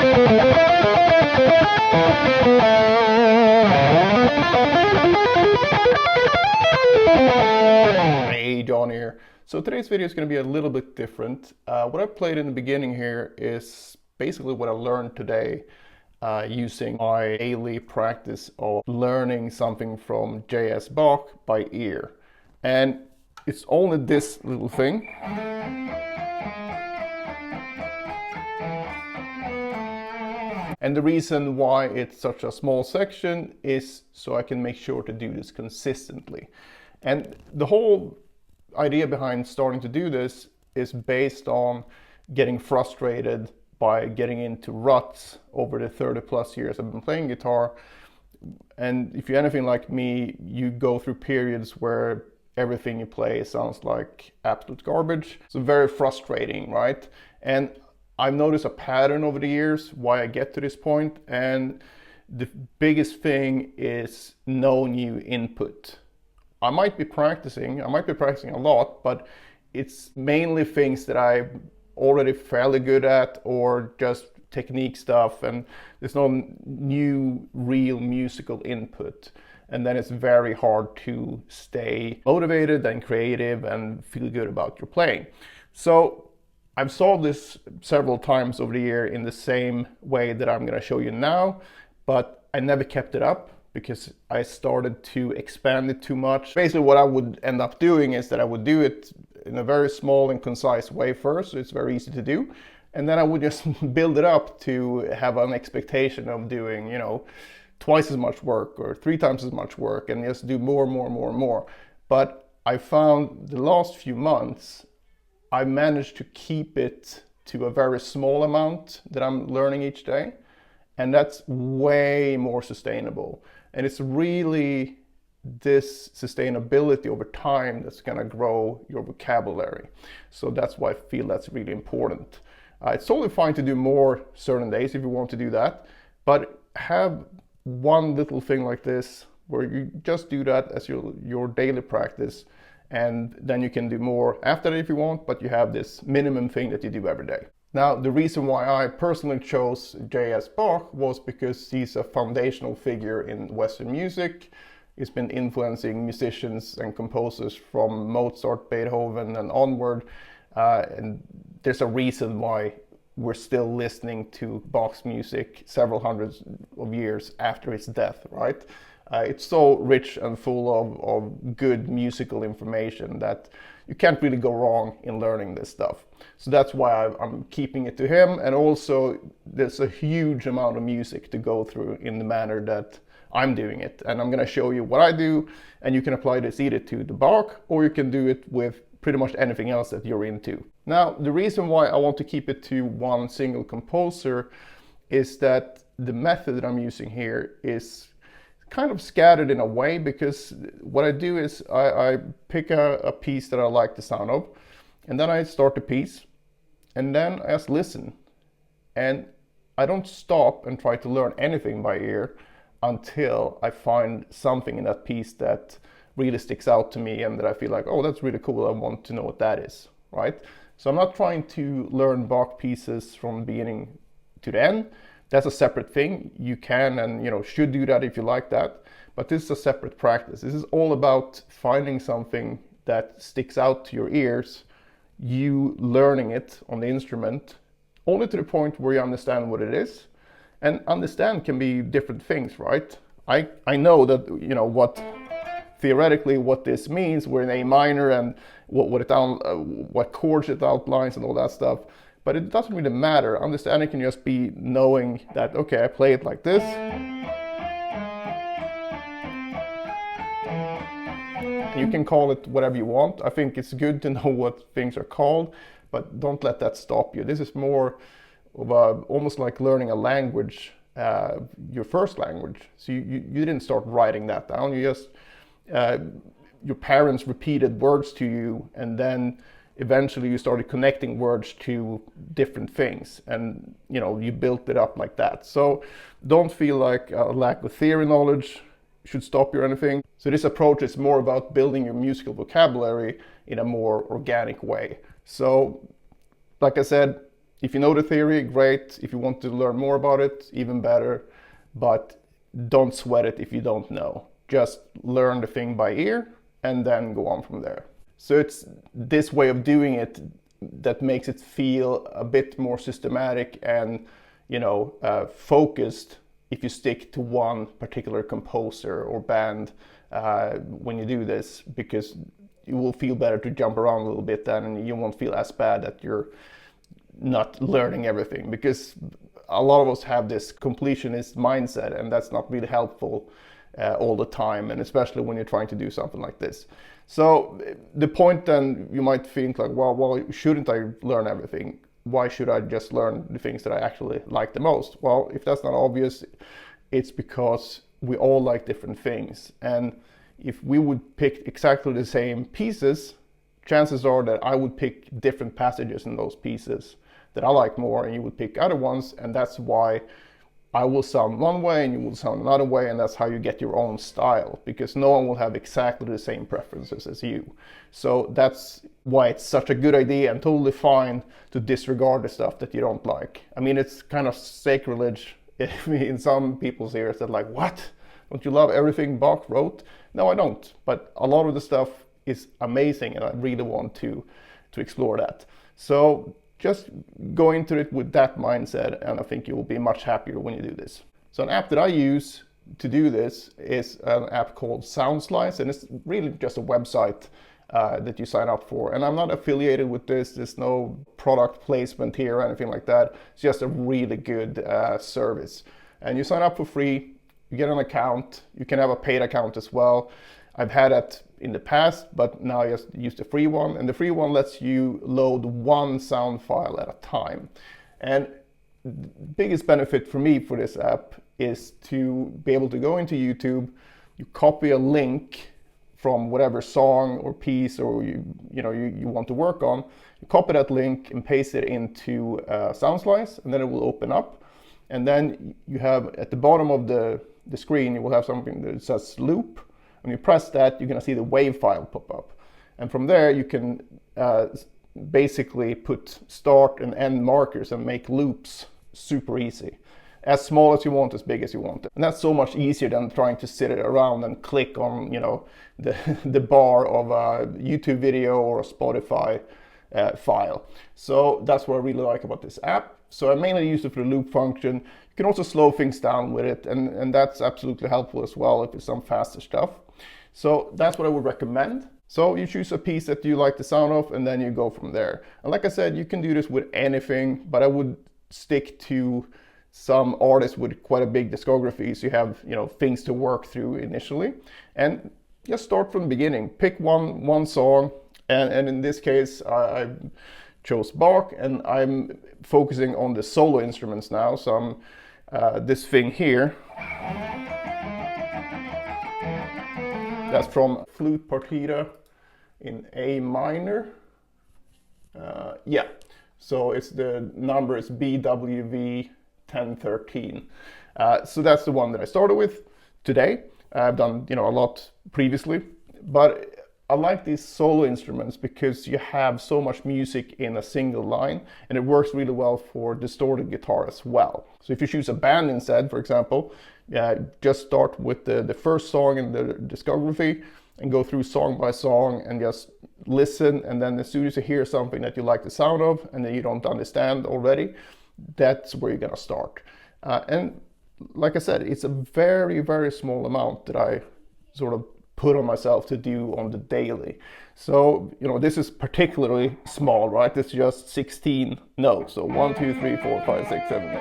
Hey, John here. So today's video is going to be a little bit different. What I played in the beginning here is basically what I learned today using my daily practice of learning something from JS Bach by ear. And it's only this little thing. And the reason why it's such a small section is so I can make sure to do this consistently. And the whole idea behind starting to do this is based on getting frustrated by getting into ruts over the 30 plus years I've been playing guitar. And if you're anything like me, you go through periods where everything you play sounds like absolute garbage. So very frustrating, right? And I've noticed a pattern over the years why I get to this point, and the biggest thing is no new input. I might be practicing a lot, but it's mainly things that I'm already fairly good at or just technique stuff, and there's no new real musical input. And then it's very hard to stay motivated and creative and feel good about your playing. So I've solved this several times over the year in the same way that I'm going to show you now, but I never kept it up because I started to expand it too much. Basically what I would end up doing is that I would do it in a very small and concise way first, so it's very easy to do. And then I would just build it up to have an expectation of doing, twice as much work or 3 times as much work, and just do more. But I found the last few months I managed to keep it to a very small amount that I'm learning each day, and that's way more sustainable. And it's really this sustainability over time that's going to grow your vocabulary. So that's why I feel that's really important. It's totally fine to do more certain days if you want to do that, but have one little thing like this where you just do that as your daily practice. And then you can do more after that if you want, but you have this minimum thing that you do every day. Now, the reason why I personally chose JS Bach was because he's a foundational figure in Western music. He's been influencing musicians and composers from Mozart, Beethoven, and onward. And there's a reason why we're still listening to Bach's music several hundreds of years after his death, right? It's so rich and full of good musical information that you can't really go wrong in learning this stuff. So that's why I'm keeping it to him. And also there's a huge amount of music to go through in the manner that I'm doing it. And I'm going to show you what I do, and you can apply this either to the Bach or you can do it with pretty much anything else that you're into. Now, the reason why I want to keep it to one single composer is that the method that I'm using here is kind of scattered in a way, because what I do is I pick a piece that I like the sound of, and then I start the piece, and then I just listen. And I don't stop and try to learn anything by ear until I find something in that piece that really sticks out to me and that I feel like, oh, that's really cool, I want to know what that is, right? So I'm not trying to learn Bach pieces from beginning to the end. That's a separate thing. You can and should do that if you like that, but this is a separate practice. This is all about finding something that sticks out to your ears, you learning it on the instrument, only to the point where you understand what it is. And understand can be different things, right? I know that what theoretically what this means. We're in A minor and what chords it outlines and all that stuff. But it doesn't really matter. Understanding can just be knowing that, okay, I play it like this. You can call it whatever you want. I think it's good to know what things are called, but don't let that stop you. This is more of almost like learning a language, your first language. So you didn't start writing that down. You just, your parents repeated words to you, and then eventually you started connecting words to different things, and you built it up like that. So don't feel like a lack of theory knowledge should stop you or anything. So this approach is more about building your musical vocabulary in a more organic way. So like I said, if you know the theory, great. If you want to learn more about it, even better. But don't sweat it if you don't know. Just learn the thing by ear and then go on from there. So it's this way of doing it that makes it feel a bit more systematic and, focused if you stick to one particular composer or band when you do this, because you will feel better to jump around a little bit then, and you won't feel as bad that you're not learning everything, because a lot of us have this completionist mindset, and that's not really helpful all the time, and especially when you're trying to do something like this. So the point then, you might think like, well, shouldn't I learn everything? Why should I just learn the things that I actually like the most? Well, if that's not obvious, it's because we all like different things. And if we would pick exactly the same pieces, chances are that I would pick different passages in those pieces that I like more, and you would pick other ones, and that's why I will sound one way and you will sound another way, and that's how you get your own style, because no one will have exactly the same preferences as you. So that's why it's such a good idea and totally fine to disregard the stuff that you don't like. I mean, it's kind of sacrilege in some people's ears that like, what? Don't you love everything Bach wrote? No, I don't. But a lot of the stuff is amazing, and I really want to explore that. So just go into it with that mindset, and I think you will be much happier when you do this. So an app that I use to do this is an app called Soundslice, and it's really just a website that you sign up for. And I'm not affiliated with this. There's no product placement here or anything like that. It's just a really good service. And you sign up for free, you get an account, you can have a paid account as well. I've had that in the past, but now I just use the free one. And the free one lets you load one sound file at a time. And the biggest benefit for me for this app is to be able to go into YouTube, you copy a link from whatever song or piece or you want to work on, you copy that link and paste it into Soundslice, and then it will open up. And then you have at the bottom of the screen, you will have something that says loop. When you press that, you're going to see the wave file pop up. And from there, you can basically put start and end markers and make loops super easy. As small as you want, as big as you want. And that's so much easier than trying to sit around and click on, the bar of a YouTube video or a Spotify file. So that's what I really like about this app. So I mainly use it for the loop function. You can also slow things down with it, and that's absolutely helpful as well if it's some faster stuff. So that's what I would recommend. So you choose a piece that you like the sound of, and then you go from there. And like I said, you can do this with anything, but I would stick to some artists with quite a big discography, so you have things to work through initially, and just start from the beginning. Pick one song, and in this case I chose Bach, and I'm focusing on the solo instruments now. So I'm this thing here, that's from Flute Partita in A minor. So it's the number is BWV 1013. So that's the one that I started with today. I've done a lot previously, but I like these solo instruments because you have so much music in a single line, and it works really well for distorted guitar as well. So if you choose a band instead, for example, just start with the first song in the discography and go through song by song and just listen, and then as soon as you hear something that you like the sound of and that you don't understand already, that's where you're gonna start. And like I said, it's a very, very small amount that I sort of put on myself to do on the daily. So, this is particularly small, right? It's just 16 notes. So 1, 2, 3, 4, 5, 6, 7, 8.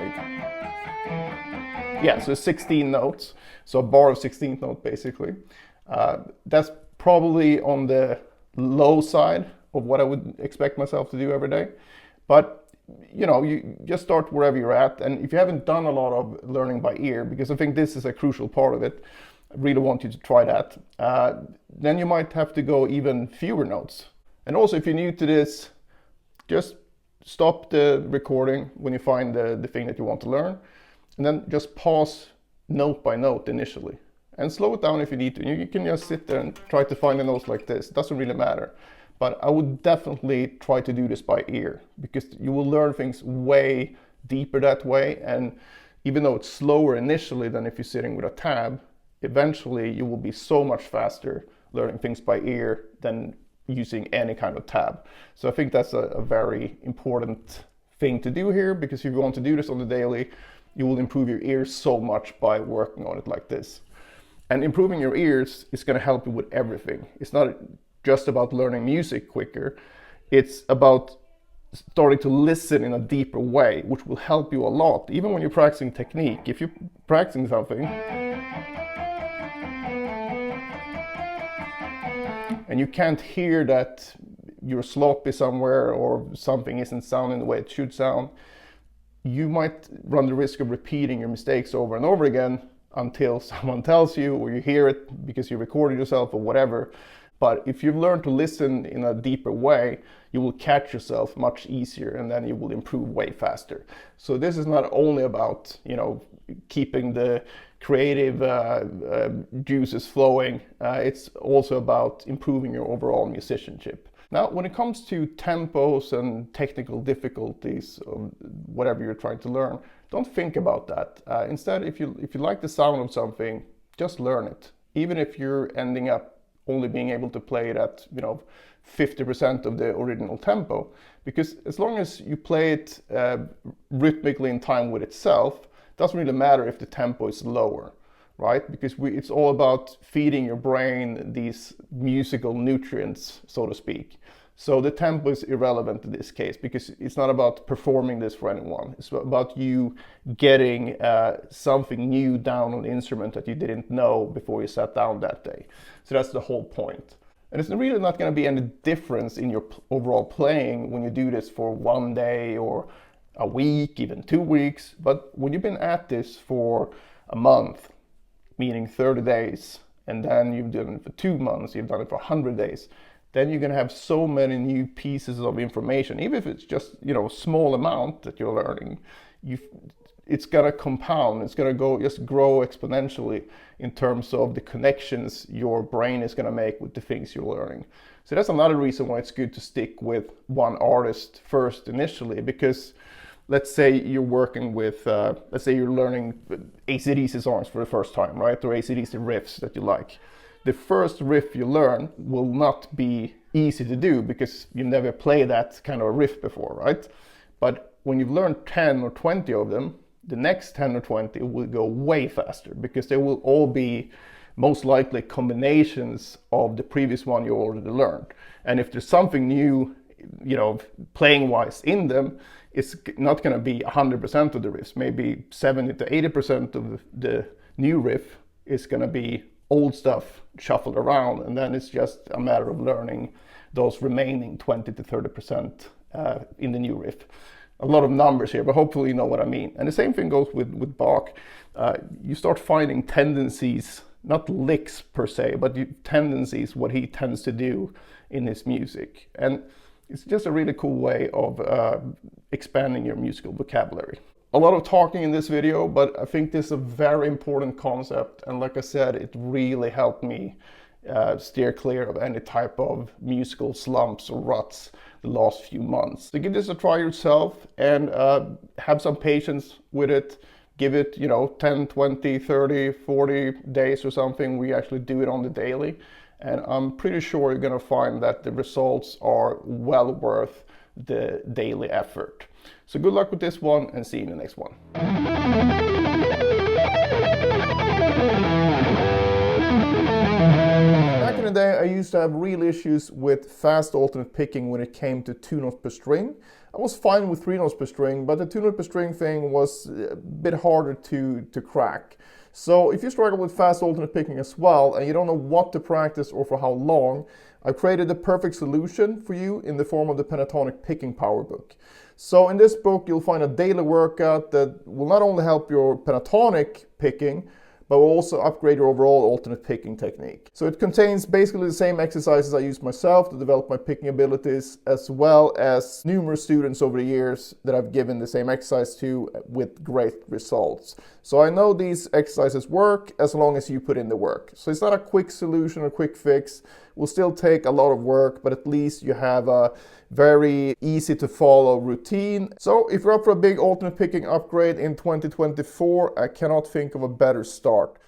Yeah, so 16 notes. So a bar of 16th note, basically. That's probably on the low side of what I would expect myself to do every day. But you just start wherever you're at, and if you haven't done a lot of learning by ear, because I think this is a crucial part of it, I really want you to try that, then you might have to go even fewer notes. And also, if you're new to this, just stop the recording when you find the thing that you want to learn, and then just pause note by note initially, and slow it down if you need to. You can just sit there and try to find the notes like this. It doesn't really matter. but I would definitely try to do this by ear, because you will learn things way deeper that way. And even though it's slower initially than if you're sitting with a tab, eventually you will be so much faster learning things by ear than using any kind of tab. So I think that's a very important thing to do here, because if you want to do this on the daily, you will improve your ears so much by working on it like this. And improving your ears is going to help you with everything. It's not just about learning music quicker, it's about starting to listen in a deeper way, which will help you a lot. Even when you're practicing technique, if you're practicing something and you can't hear that you're sloppy somewhere or something isn't sounding the way it should sound, you might run the risk of repeating your mistakes over and over again until someone tells you, or you hear it because you recorded yourself or whatever. But if you've learned to listen in a deeper way, you will catch yourself much easier, and then you will improve way faster. So this is not only about, keeping the creative juices flowing, it's also about improving your overall musicianship. Now, when it comes to tempos and technical difficulties, or whatever you're trying to learn, don't think about that. Instead, if you like the sound of something, just learn it. Even if you're ending up only being able to play it at 50% of the original tempo, because as long as you play it rhythmically in time with itself, it doesn't really matter if the tempo is lower, right? Because it's all about feeding your brain these musical nutrients, so to speak. So the tempo is irrelevant in this case, because it's not about performing this for anyone. It's about you getting something new down on the instrument that you didn't know before you sat down that day. So that's the whole point. And it's really not going to be any difference in your overall playing when you do this for one day or a week, even 2 weeks. But when you've been at this for a month, meaning 30 days, and then you've done it for 2 months, you've done it for 100 days, then you're going to have so many new pieces of information. Even if it's just a small amount that you're learning, it's going to compound. It's going to just grow exponentially in terms of the connections your brain is going to make with the things you're learning. So that's another reason why it's good to stick with one artist first initially, because let's say you're working with, let's say you're learning AC/DC songs for the first time, right? Or AC/DC riffs that you like. The first riff you learn will not be easy to do because you never played that kind of riff before, right? But when you've learned 10 or 20 of them, the next 10 or 20 will go way faster, because they will all be most likely combinations of the previous one you already learned. And if there's something new, playing wise in them, it's not going to be 100% of the riffs. Maybe 70 to 80% of the new riff is going to be old stuff shuffled around, and then it's just a matter of learning those remaining 20 to 30% in the new riff. A lot of numbers here, but hopefully you know what I mean. And the same thing goes with Bach. You start finding tendencies, not licks per se, but tendencies, what he tends to do in his music. And it's just a really cool way of expanding your musical vocabulary. A lot of talking in this video, but I think this is a very important concept. And like I said, it really helped me steer clear of any type of musical slumps or ruts the last few months. So give this a try yourself and have some patience with it. Give it, 10, 20, 30, 40 days or something. We actually do it on the daily. And I'm pretty sure you're going to find that the results are well worth the daily effort. So good luck with this one, and see you in the next one. Back in the day, I used to have real issues with fast alternate picking when it came to 2 notes per string. I was fine with 3 notes per string, but the 2 notes per string thing was a bit harder to crack. So if you struggle with fast alternate picking as well, and you don't know what to practice or for how long, I've created the perfect solution for you in the form of the Pentatonic Picking Power Book. So in this book, you'll find a daily workout that will not only help your pentatonic picking, but will also upgrade your overall alternate picking technique. So it contains basically the same exercises I use myself to develop my picking abilities, as well as numerous students over the years that I've given the same exercise to with great results. So I know these exercises work as long as you put in the work. So it's not a quick solution or quick fix, Will still take a lot of work, but at least you have a very easy to follow routine. So if you're up for a big ultimate picking upgrade in 2024, I cannot think of a better start.